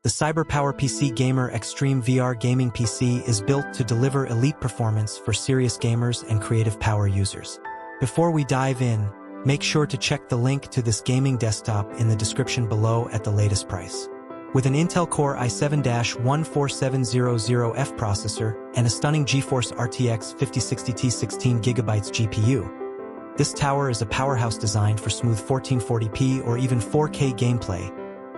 The CyberPowerPC Gamer Xtreme VR gaming PC is built to deliver elite performance for serious gamers and creative power users. Before we dive in, make sure to check the link to this gaming desktop in the description below at the latest price. With an Intel Core i7-14700F processor and a stunning GeForce RTX 5060T 16GB GPU, this tower is a powerhouse designed for smooth 1440p or even 4K gameplay,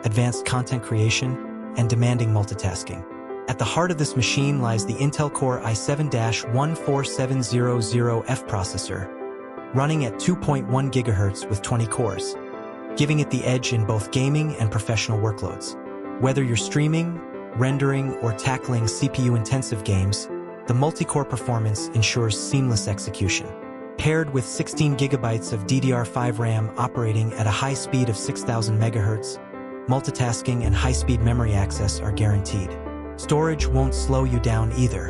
advanced content creation, and demanding multitasking. At the heart of this machine lies the Intel Core i7-14700F processor, running at 2.1 GHz with 20 cores, giving it the edge in both gaming and professional workloads. Whether you're streaming, rendering, or tackling CPU-intensive games, the multi-core performance ensures seamless execution. Paired with 16 GB of DDR5 RAM operating at a high speed of 6,000 MHz, multitasking and high-speed memory access are guaranteed. Storage won't slow you down either.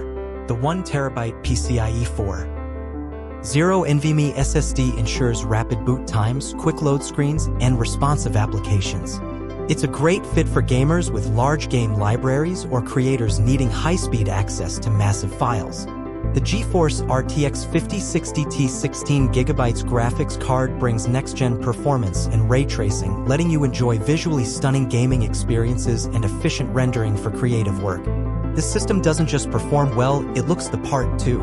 The 1TB PCIe 4.0 NVMe SSD ensures rapid boot times, quick load screens, and responsive applications. It's a great fit for gamers with large game libraries or creators needing high-speed access to massive files. The GeForce RTX 5060T 16GB graphics card brings next-gen performance and ray tracing, letting you enjoy visually stunning gaming experiences and efficient rendering for creative work. This system doesn't just perform well, it looks the part too.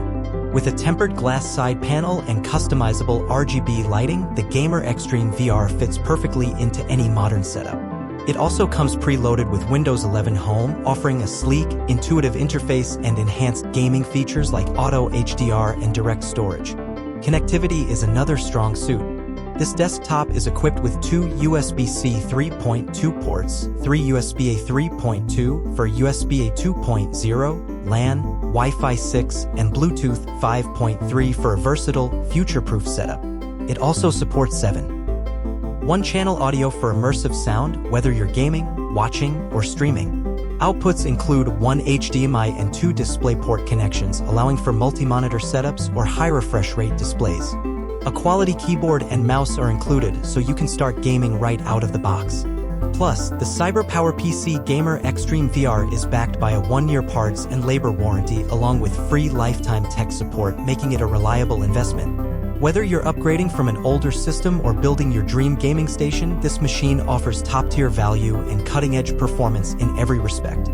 With a tempered glass side panel and customizable RGB lighting, the Gamer Xtreme VR fits perfectly into any modern setup. It also comes preloaded with Windows 11 Home, offering a sleek, intuitive interface and enhanced gaming features like Auto HDR and DirectStorage. Connectivity is another strong suit. This desktop is equipped with two USB-C 3.2 ports, three USB-A 3.2 for USB-A 2.0, LAN, Wi-Fi 6, and Bluetooth 5.3 for a versatile, future-proof setup. It also supports 1-channel audio for immersive sound, whether you're gaming, watching, or streaming. Outputs include one HDMI and two DisplayPort connections, allowing for multi-monitor setups or high refresh rate displays. A quality keyboard and mouse are included, so you can start gaming right out of the box. Plus, the CyberPowerPC Gamer Xtreme VR is backed by a 1-year parts and labor warranty along with free lifetime tech support, making it a reliable investment. Whether you're upgrading from an older system or building your dream gaming station, this machine offers top-tier value and cutting-edge performance in every respect.